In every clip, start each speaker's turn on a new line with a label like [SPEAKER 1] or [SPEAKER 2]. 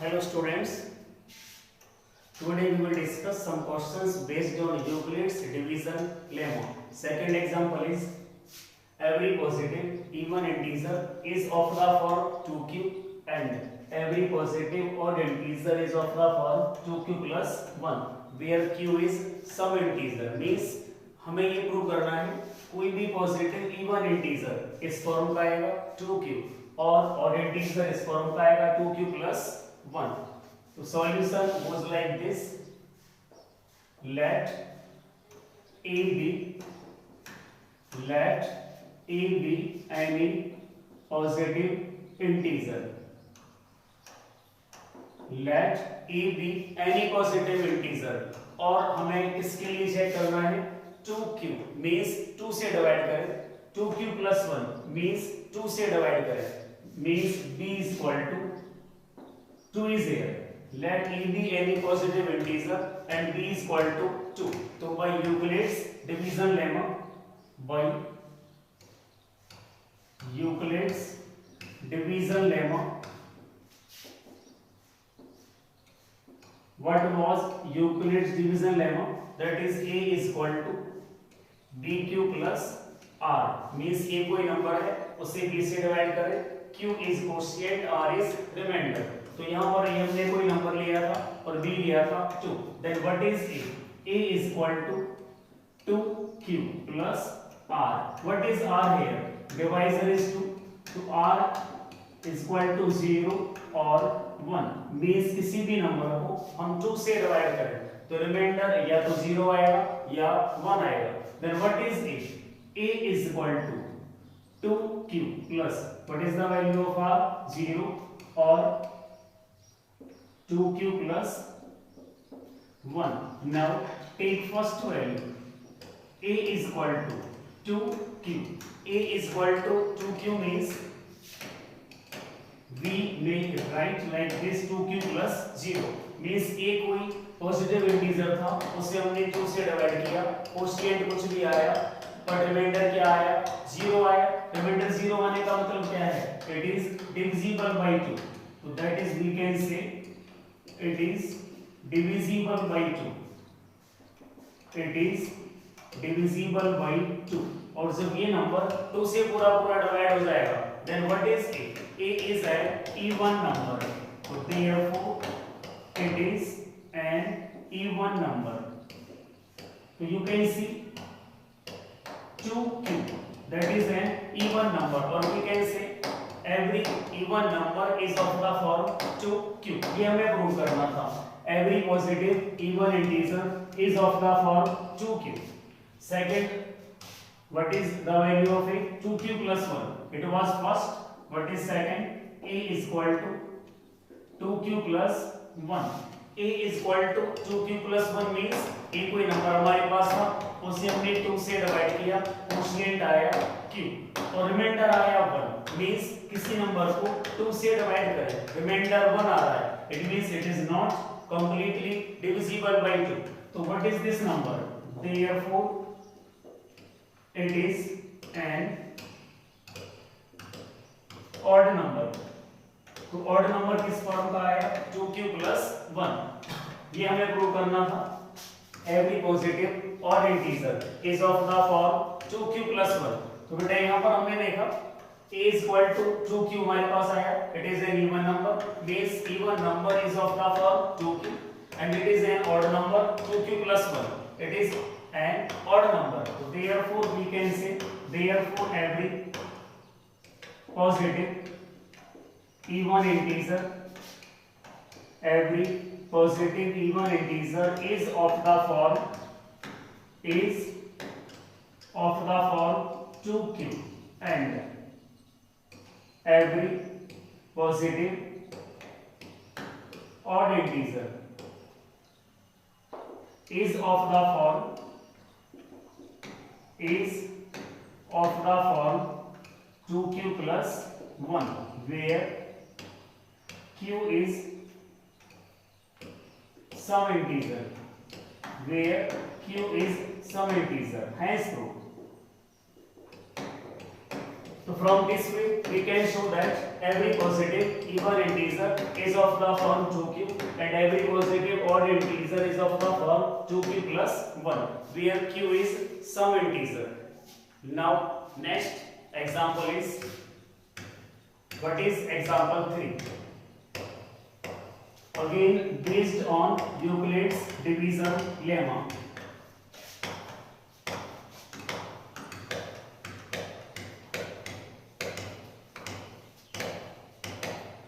[SPEAKER 1] Hello students, today we will discuss some questions based on Euclid's division lemma. Second example is every positive even integer is of the form 2q and every positive odd integer is of the form 2q plus 1 where q is some integer means हमें ये prove करना है कोई भी positive even integer इस form का आएगा 2q और ऑड इंटीजर इस फॉर्म का आएगा 2q plus 1. So solution goes like this. Let a be any positive integer. Let a be any positive integer. और हमें किसके लिए चेक करना है 2q means 2 से डिवाइड करें 2q plus 1 means 2 से डिवाइड करें means b is equal to 2 is here. Let a be any positive integer and b is equal to 2. So by Euclid's division lemma, what was Euclid's division lemma? That is a is equal to bq plus r. Means a कोई number है उसे b से divide करें. q is quotient, r is remainder. तो यहाँ पर हमने कोई नंबर लिया था और b लिया था 2. Then what is a? A is equal to 2q plus r. What is r here? Divisor is 2. तो r is equal to 0 और 1. Means किसी भी नंबर को हम 2 से डिवाइड करें तो रिमाइंडर या तो 0 आएगा या 1 आएगा. Then what is a? A is equal to 2q plus what is the value of r? 0 or 2q plus 1. Now take first value. A is equal to 2q. A is equal to 2q means we may write like this 2q plus 0 means a कोई positive integer था उसे हमने 2 से divide किया coefficient कुछ भी आया पर रिमाइंडर क्या आया 0 आया. रिमाइंडर 0 आने का मतलब क्या है इट इज डिविजिबल बाय 2. तो that is we can say it is divisible by 2. It is divisible by 2. और जब ये नंबर 2 से पूरा डिवाइड हो जाएगा then what is a? A is an even number. So therefore it is an even number. So you can see 2q that is an even number or we can say every even number is of the form 2q. ये हमें prove करना था. Every positive even integer is of the form 2q. Second, what is the value of a? 2q plus 1. It was first. What is second? A is equal to 2q plus 1. A is equal to 2q plus 1 means a कोई number हमारे पास था उसे हमने 2 से divide किया coefficient आया q और reminder आया 1 means किसी नंबर को 2 से डिवाइड करें रिमाइंडर 1 आ रहा है it means it is not completely divisible by 2. So what is this number? Therefore it is an odd number. तो odd number किस फॉर्म का आया 2q plus 1. ये हमें प्रूव करना था. Every positive odd integer is of the form 2q plus 1. तो बेटा यहाँ पर हमने देखा a is equal to 2q हमारे पास आया. It is an even number. Means even number is of the form 2q and it is an odd number 2q plus 1. It is an odd number. So therefore we can say therefore every positive even integer is of the form 2q and every positive odd integer is of the form 2q plus 1 where q is some integer hence proof. तो from this way we can show that every positive even integer is of the form 2q and every positive odd integer is of the form 2q plus 1 where q is some integer. Now next example is, what is example 3? Again based on Euclid's division lemma.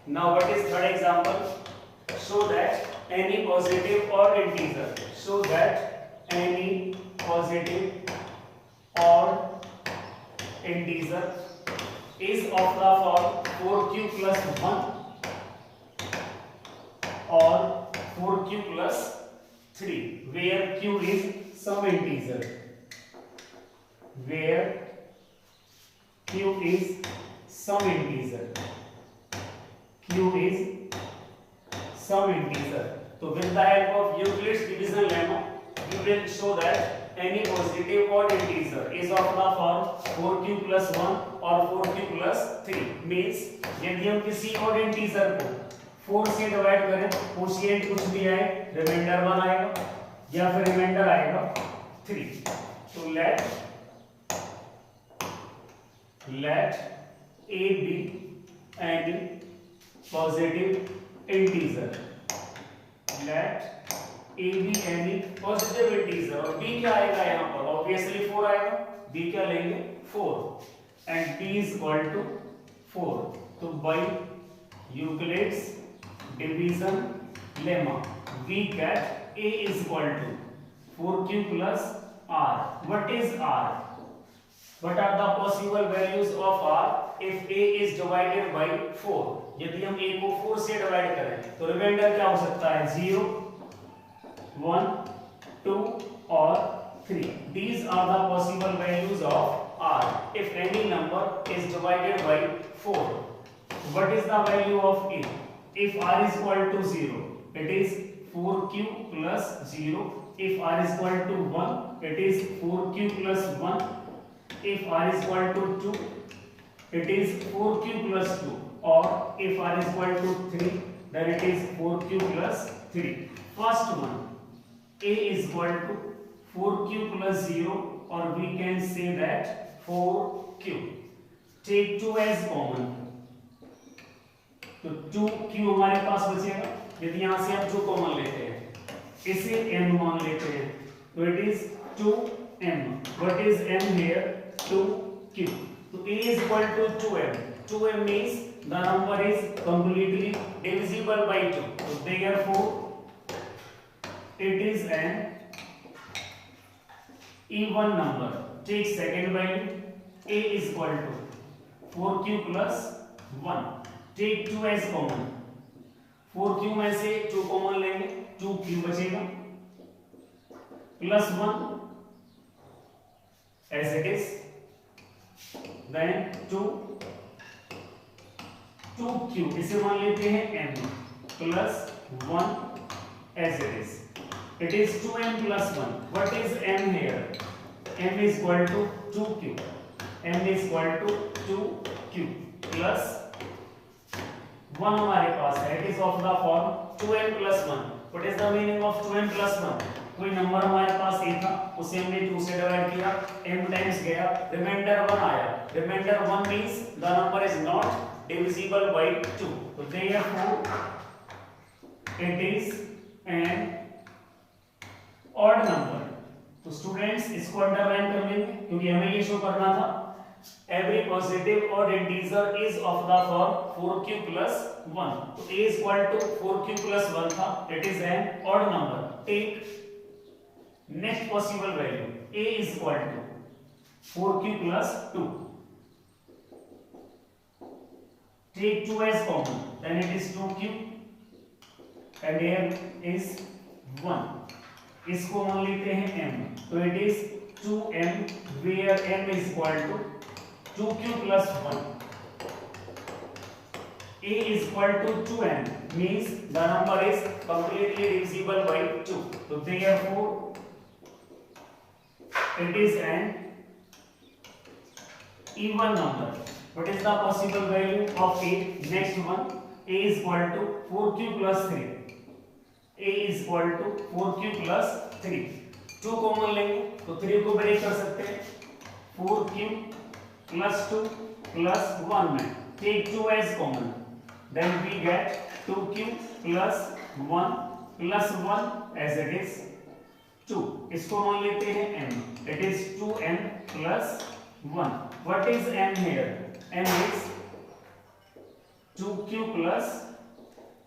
[SPEAKER 1] Now what is third example? Show that any positive odd integer. Show that any positive odd integer is of the form 4q plus 1 or 4q plus 3 where q is some integer. Where q is some integer. Q is some integer. So with the help of Euclid's division lemma, you will show that any positive odd integer is of the form 4q plus 1 or 4q plus 3. Means यदि हम किसी odd integer को 4 से divide करें, quotient कुछ भी आए, reminder 1 आएगा या फिर रिमाइंडर आएगा 3. तो let a be any positive integer. Let a be any positive integer और b क्या आएगा यहाँ पर? Obviously 4 आएगा. b क्या लेंगे? 4 and b is equal to 4. तो by Euclid's division lemma we get a is equal to 4q plus r. What is r? What are the possible values of r if a is divided by 4? यदि हम a को 4 से divide करें तो reminder क्या हो सकता है? 0, 1, 2 और 3. These are the possible values of r if any number is divided by 4. What is the value of a? If r is equal to 0, it is 4q plus 0. If r is equal to 1, it is 4q plus 1. If r is equal to 2, it is 4q plus 2. Or if r is equal to 3, then it is 4q plus 3. First one, a is equal to 4q plus 0, or we can say that 4q. Take 2 as common. तो 2q हमारे पास बचेगा. यदि यहाँ से हम 2 common लेते हैं, इसे m मान लेते हैं, तो it is 2m. What is m here? 2q. So a is equal to 2m. 2m means the number is completely divisible by 2. So therefore it is an even number. Take second value. A is equal to 4q plus 1. Take 2 as common. 4q में से 2 common लेंगे, 2q बचेगा plus 1 as it is. Then 2q इसे मान लेते हैं m plus 1 as it is. It is 2m plus 1. What is m here? m is equal to 2q. m is equal to 2q plus 1 हमारे पास है. It is of the form 2m plus 1. What is the meaning of 2m plus 1? कोई number हमारे पास a था, उसे हमने 2 से divide किया, m टाइम्स गया, रिमाइंडर 1 आया. Reminder 1 means the number is not divisible by 2. So therefore it is an odd number. तो स्टूडेंट्स इसको अंडरलाइन कर लेंगे क्योंकि हमें ये शो करना था. Every positive odd integer is of the form 4q plus 1. तो a is equal to 4q plus 1 था. It is an odd number. Take next possible value. A is equal to 4q plus 2. Take 2 as common. Then it is 2q and m is 1. इसको मान लेते हैं m. तो it is 2m where m is equal to 2q plus 1. A is equal to 2m means the number is completely divisible by 2. So therefore it is an even number. What is the possible value of a? Next one, a is equal to 4q plus 3. a is equal to 4q plus 3. 2 common लेंगे तो 3 को break कर सकते हैं. 4q plus 2 plus 1 में take 2 as common, then we get 2q plus 1 plus 1 as it is 2. इसको मान लेते हैं m. It is 2m plus 1. What is m here? m is 2q plus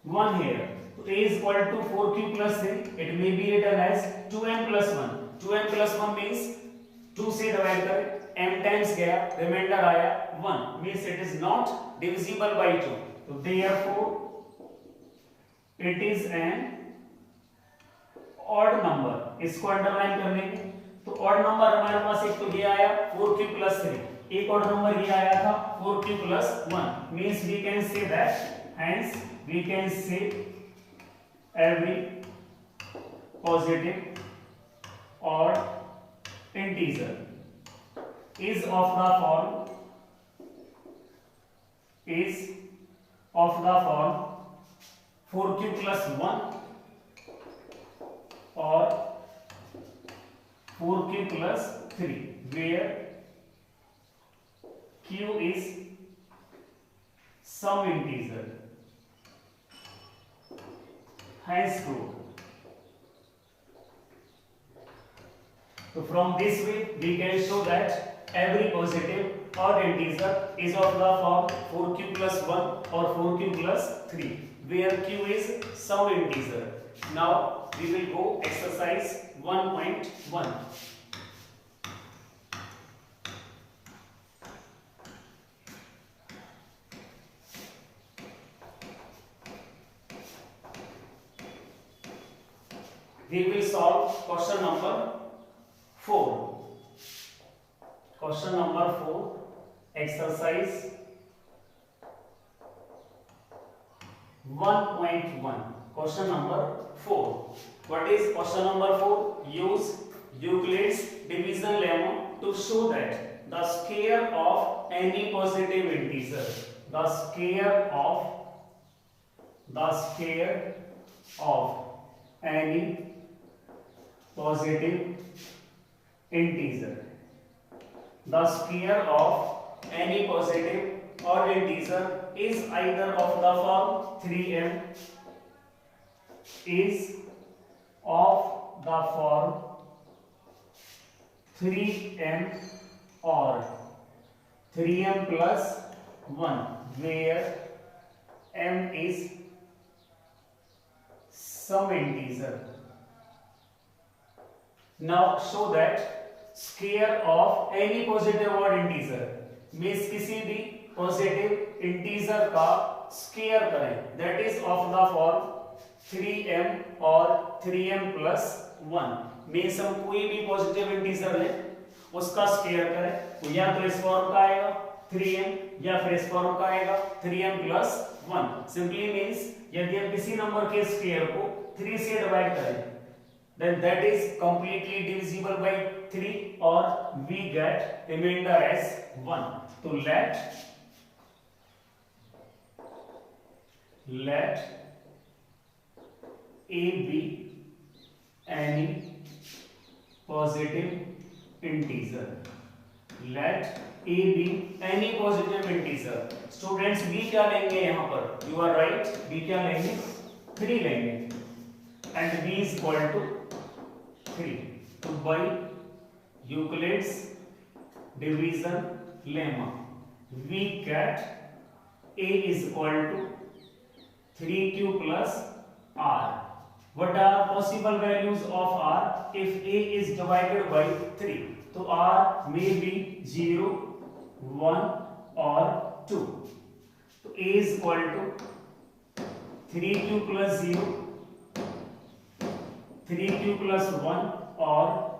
[SPEAKER 1] 1 here. So a is equal to 4q plus 3. It may be written as 2m plus 1. 2m plus 1 means 2 से divide करें, m times गया, reminder आया 1, means it is not divisible by 2. So therefore it is an odd number. इसको underline कर लेंगे. तो odd number हमारे पास एक तो ये आया 4q plus 3, एक और नंबर ये आया था 4q plus 1, means we can say that, hence we can say every positive odd integer is of the form 4q plus 1 or 4q plus 3, where q is some integer. Hence true. So from this way we can show that every positive odd integer is of the form 4q plus 1 or 4q plus 3, where q is some integer. Now we will go exercise 1.1. We will solve question number 4. Question number 4, exercise 1.1. Question number 4. What is question number 4? Use Euclid's division lemma to show that the square of any positive integer, the square of any positive integer, the square of any positive odd integer is either of the form 3m, is of the form 3m or 3m plus 1, where m is some integer. Now show that square of any positive odd integer means किसी भी positive integer का square करें, that is of the form 3m or 3m plus 1, means हम कोई भी positive integer लें उसका square करें, तो या तो इस फॉर्म का आएगा 3m या फिर इस फॉर्म का आएगा 3m plus 1. Simply means यदि हम किसी नंबर के स्क्वायर को 3 से डिवाइड करें, then that is completely divisible by 3 or we get remainder as 1. So let a be any positive integer. Let a be any positive integer. Students b क्या लेंगे यहाँ पर? You are right. b क्या लेंगे? 3 लेंगे. And b is equal to 3. So by Euclid's division lemma, we get a is equal to 3q plus r. What are possible values of r if a is divided by 3? So r may be 0, 1 or 2. So a is equal to 3q plus 0, 3q plus 1 or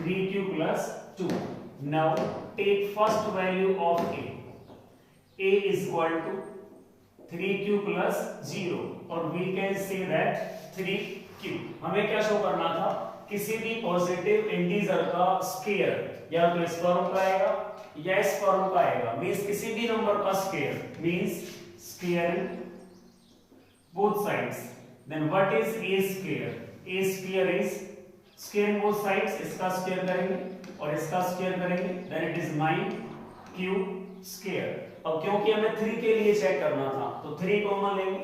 [SPEAKER 1] 3q plus 2. Now take first value of a. A is equal to 3q plus 0 or we can say that 3q. हमें क्या show करना था? किसी भी positive integer का square या तो इस फॉर्म का आएगा या इस फॉर्म का आएगा, मींस किसी भी नंबर का square means squaring both sides. Then what is a square? A square is square both sides, इसका स्क्वायर करेंगे और इसका स्क्वायर करेंगे, then it is 9q square. अब क्योंकि हमें 3 के लिए चेक करना था तो 3 कॉमन लेंगे,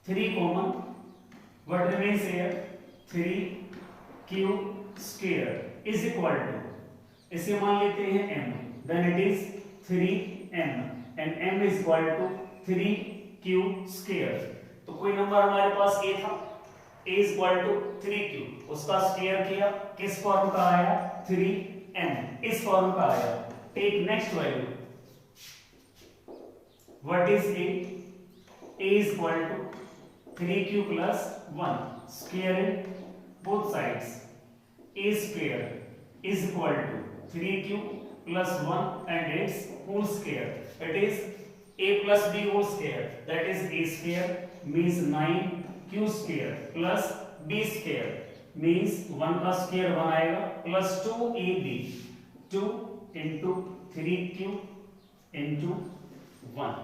[SPEAKER 1] 3 common, what remains here 3q square is equal to, इसे मान लेते हैं m, then it is 3m and m is equal to 3q square. तो कोई नंबर हमारे पास a था, a is equal to 3q, उसका स्क्वायर किया, किस फॉर्म का आया 3m, इस फॉर्म का आया। Take next value, what is a? a is equal to 3q plus 1 squaring both sides, a square is equal to 3q plus 1 and its whole square, it is a plus b whole square, that is a square means 9q square plus b square means 1 का square 1 आएगा plus 2ab, 2 into 3q into 1,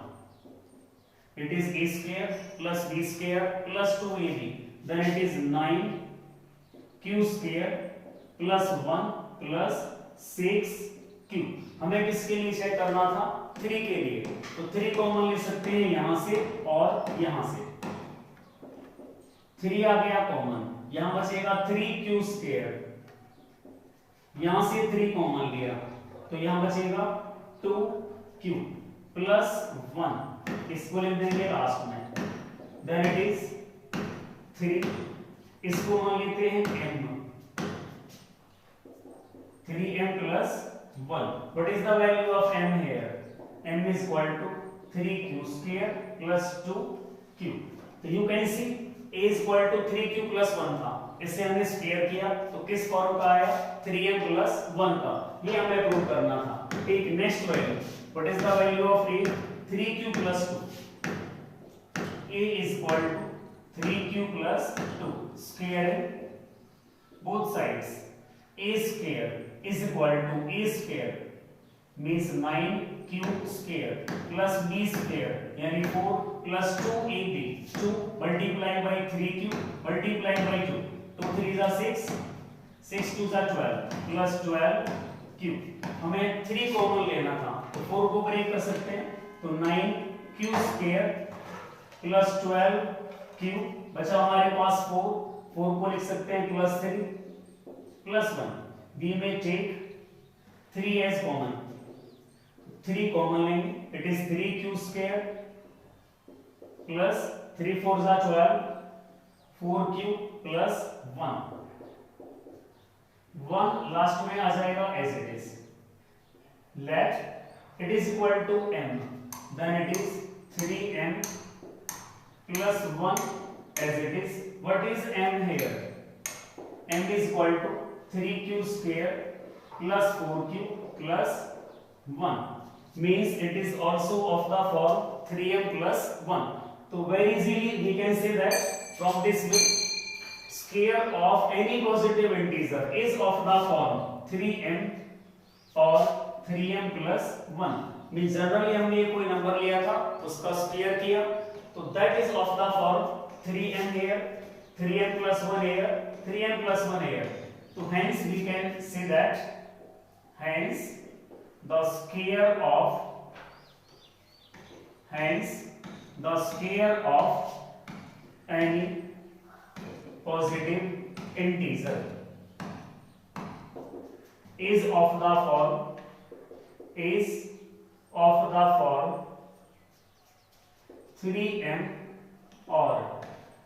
[SPEAKER 1] it is a square plus b square plus 2ab, then it is 9q square plus 1 plus 6q। हमें किसके लिए check करना था? 3 के लिए, तो 3 कॉमन ले सकते हैं यहां से और यहां से, 3 आ गया कॉमन, यहां बचेगा 3q स्क्वायर, यहां से 3 कॉमन लिया तो यहां बचेगा 2q प्लस 1, इसको लिख देंगे लास्ट में, देन इट इज 3, इसको मान लेते हैं m, 3m plus 1, what is the value of m here? m is equal to 3q square plus 2q, तो you can see a is equal to 3q plus 1 था, इससे हमने square किया तो किस फॉर्म का आया 3m plus 1 का, ये हमें प्रूव करना था। Take next value, what is the value of a? 3q plus 2, a is equal to 3q plus 2 square both sides, a square is equal to a square means 9q square plus b square यानी 4 plus 2ab, 2 multiplied by 3q multiplied by 2, 2 3 are 6, 6 2 are 12 plus 12q। हमें 3 common लेना था तो 4 को break कर सकते हैं, तो 9q square plus 12q बचा हमारे पास 4, 4 को लिख सकते हैं plus 3 plus 1, we may take 3 as common, 3 common लेंगे, it is 3q square plus 3 4s are 12, 4q plus 1, 1 last में आ जाएगा as it is, let it is equal to m, then it is 3m plus 1 as it is, what is m here? m is equal to 3q square plus 4q plus 1 means it is also of the form 3m plus 1, so very easily we can say that from this way square of any positive integer is of the form 3m or 3m plus 1, means generally हमने कोई number लिया था उसका square किया तो that is of the form 3m here, 3m plus 1 here, 3m plus 1 here, so hence we can say that hence the square of any positive integer is of the form 3m or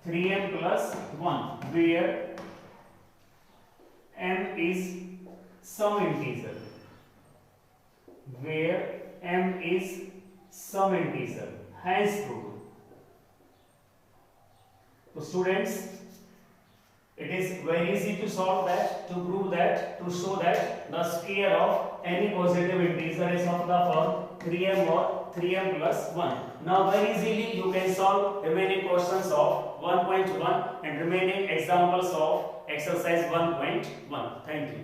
[SPEAKER 1] 3m plus 1 where m is some integer, where m is some integer, hence proved. So students, it is very easy to solve that, to prove that, to show that the square of any positive integer is of the form 3m or 3m plus 1. Now very easily you can solve remaining questions of 1.1 and remaining examples of exercise 1.1. Thank you.